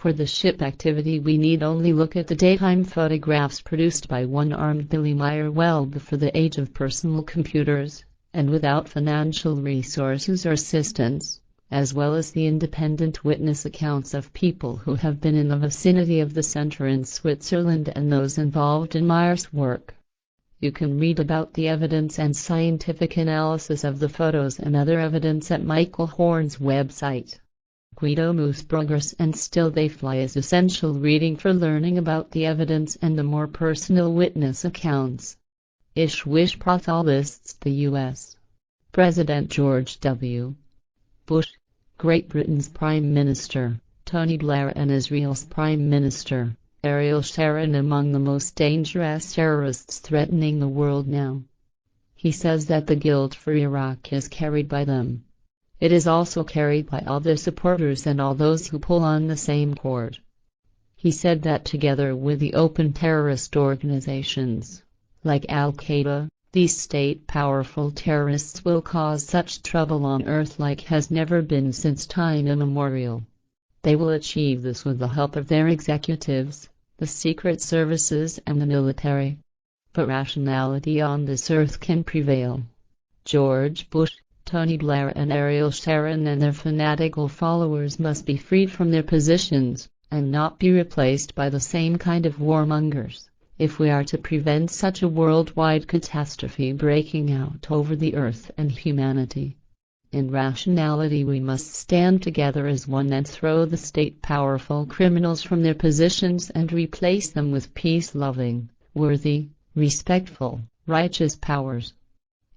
For the ship activity we need only look at the daytime photographs produced by one-armed Billy Meyer well before the age of personal computers, and without financial resources or assistance, as well as the independent witness accounts of people who have been in the vicinity of the center in Switzerland and those involved in Meyer's work. You can read about the evidence and scientific analysis of the photos and other evidence at Michael Horn's website. Guido Moosbrugger's And Still They Fly is essential reading for learning about the evidence and the more personal witness accounts. Ishwish Prathal lists the U.S. President George W. Bush, Great Britain's Prime Minister, Tony Blair, and Israel's Prime Minister, Ariel Sharon, among the most dangerous terrorists threatening the world now. He says that the guilt for Iraq is carried by them. It is also carried by all their supporters and all those who pull on the same cord. He said that together with the open terrorist organizations, like Al-Qaeda, these state-powerful terrorists will cause such trouble on earth like has never been since time immemorial. They will achieve this with the help of their executives, the secret services and the military. But rationality on this earth can prevail. George Bush, Tony Blair and Ariel Sharon and their fanatical followers must be freed from their positions, and not be replaced by the same kind of warmongers, if we are to prevent such a worldwide catastrophe breaking out over the earth and humanity. In rationality we must stand together as one and throw the state-powerful criminals from their positions and replace them with peace-loving, worthy, respectful, righteous powers.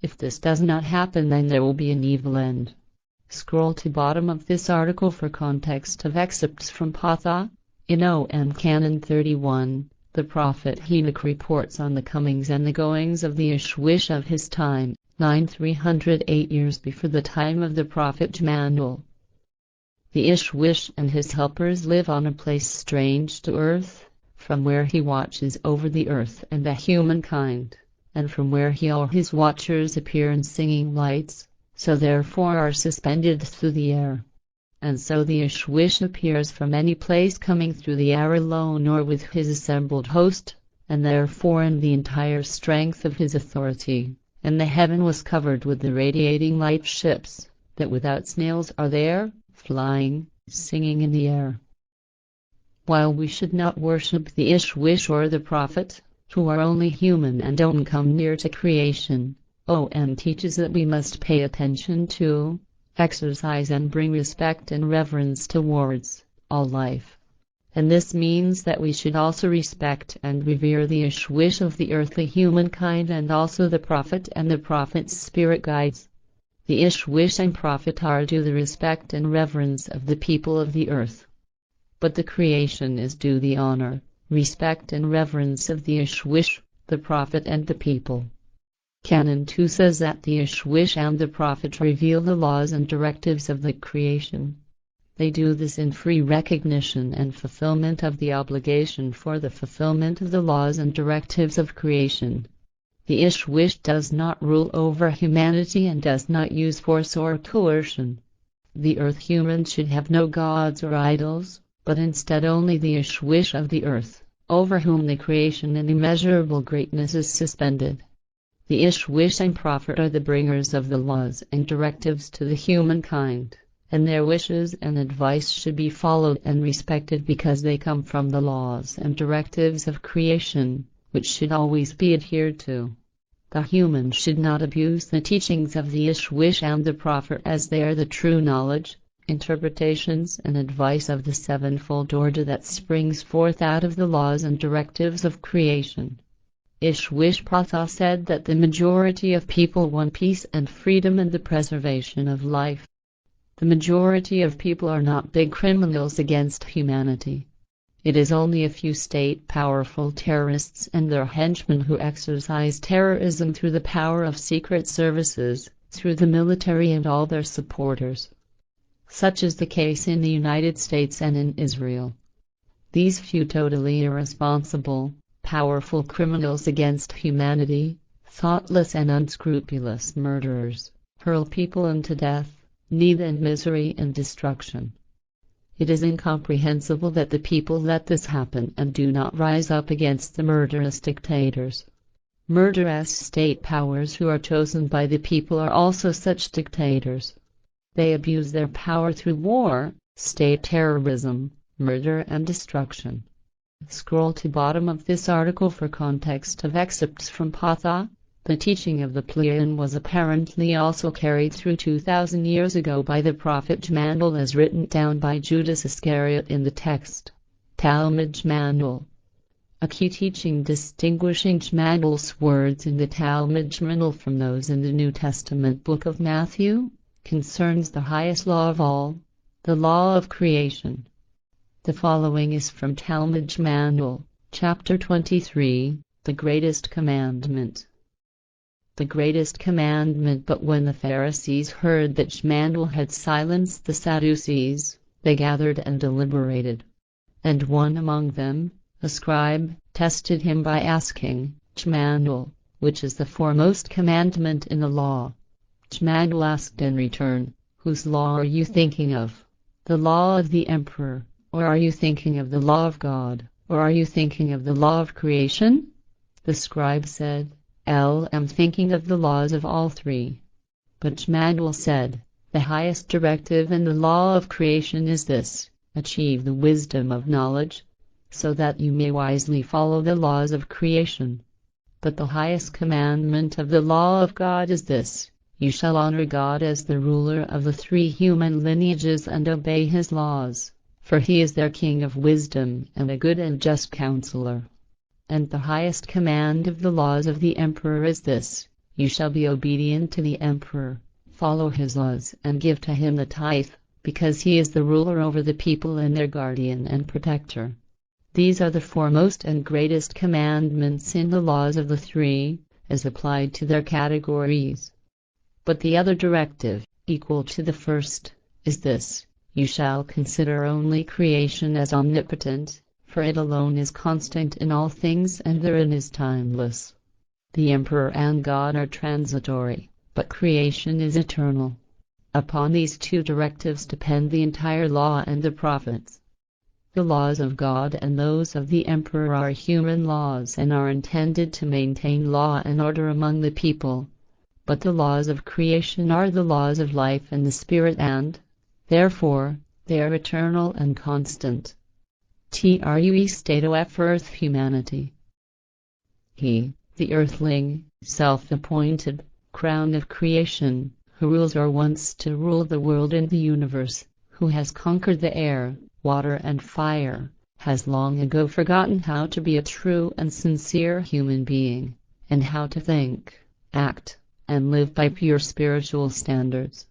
If this does not happen, then there will be an evil end. Scroll to bottom of this article for context of excerpts from Patha. In O.M. Canon 31, the prophet Enoch reports on the comings and the goings of the Ishwish of his time, 308 years before the time of the prophet Jemanuel. The Ishwish and his helpers live on a place strange to earth, from where he watches over the earth and the humankind, and from where he or his watchers appear in singing lights, so therefore are suspended through the air. And so the Ishwish appears from any place coming through the air alone or with his assembled host, and therefore in the entire strength of his authority. And the heaven was covered with the radiating light ships, that without snails are there, flying, singing in the air. While we should not worship the Ishwish or the prophet, who are only human and don't come near to creation, O.M. teaches that we must pay attention to, exercise and bring respect and reverence towards, all life. And this means that we should also respect and revere the Ishwish of the earthly humankind and also the prophet and the prophet's spirit guides. The Ishwish and prophet are due the respect and reverence of the people of the earth. But the creation is due the honor, respect and reverence of the Ishwish, the prophet and the people. Canon 2 says that the Ishwish and the prophet reveal the laws and directives of the creation. They do this in free recognition and fulfillment of the obligation for the fulfillment of the laws and directives of creation. The Ishwish does not rule over humanity and does not use force or coercion. The earth humans should have no gods or idols, but instead only the Ishwish of the earth, over whom the creation in immeasurable greatness is suspended. The Ishwish and prophet are the bringers of the laws and directives to the humankind, and their wishes and advice should be followed and respected because they come from the laws and directives of creation, which should always be adhered to. The human should not abuse the teachings of the Ishwish and the prophet as they are the true knowledge, interpretations and advice of the sevenfold order that springs forth out of the laws and directives of creation. Ishwish Pratha said that the majority of people want peace and freedom and the preservation of life. The majority of people are not big criminals against humanity. It is only a few state-powerful terrorists and their henchmen who exercise terrorism through the power of secret services, through the military and all their supporters. Such is the case in the United States and in Israel. These few totally irresponsible, powerful criminals against humanity, thoughtless and unscrupulous murderers, hurl people into death, need and misery and destruction. It is incomprehensible that the people let this happen and do not rise up against the murderous dictators. Murderous state powers who are chosen by the people are also such dictators. They abuse their power through war, state terrorism, murder and destruction. Scroll to bottom of this article for context of excerpts from Patha. The teaching of the Plerion was apparently also carried through 2,000 years ago by the prophet Jmanul as written down by Judas Iscariot in the text. Talmud Jmanul. A key teaching distinguishing Jmanul's words in the Talmud Jmanul from those in the New Testament book of Matthew concerns the highest law of all, the law of creation. The following is from Talmud Jmanul, chapter 23, the greatest commandment. The greatest commandment. But when the Pharisees heard that Jmanul had silenced the Sadducees, they gathered and deliberated. And one among them, a scribe, tested him by asking, Jmanul, which is the foremost commandment in the law? Jmanul asked in return, whose law are you thinking of? The law of the emperor, or are you thinking of the law of God, or are you thinking of the law of creation? The scribe said, I'm thinking of the laws of all three. But Jmanul said, the highest directive in the law of creation is this: achieve the wisdom of knowledge, so that you may wisely follow the laws of creation. But the highest commandment of the law of God is this: you shall honor God as the ruler of the three human lineages and obey his laws, for he is their king of wisdom and a good and just counselor. And the highest command of the laws of the emperor is this: you shall be obedient to the emperor, follow his laws and give to him the tithe, because he is the ruler over the people and their guardian and protector. These are the foremost and greatest commandments in the laws of the three, as applied to their categories. But the other directive, equal to the first, is this: you shall consider only creation as omnipotent, for it alone is constant in all things and therein is timeless. The emperor and God are transitory, but creation is eternal. Upon these two directives depend the entire law and the prophets. The laws of God and those of the emperor are human laws and are intended to maintain law and order among the people. But the laws of creation are the laws of life and the spirit and, therefore, they are eternal and constant. True state of earth humanity. He, the earthling, self-appointed, crown of creation, who rules or wants to rule the world and the universe, who has conquered the air, water and fire, has long ago forgotten how to be a true and sincere human being, and how to think, act, and live by pure spiritual standards.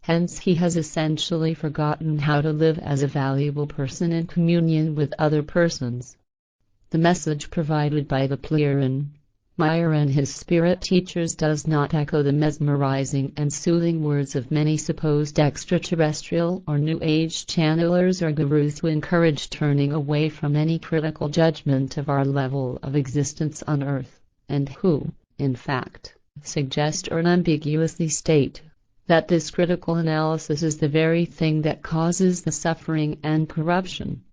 Hence he has essentially forgotten how to live as a valuable person in communion with other persons. The message provided by the Plerion, Meyer and his spirit teachers does not echo the mesmerizing and soothing words of many supposed extraterrestrial or New Age channelers or gurus who encourage turning away from any critical judgment of our level of existence on Earth, and who, in fact, suggest or unambiguously state that this critical analysis is the very thing that causes the suffering and corruption.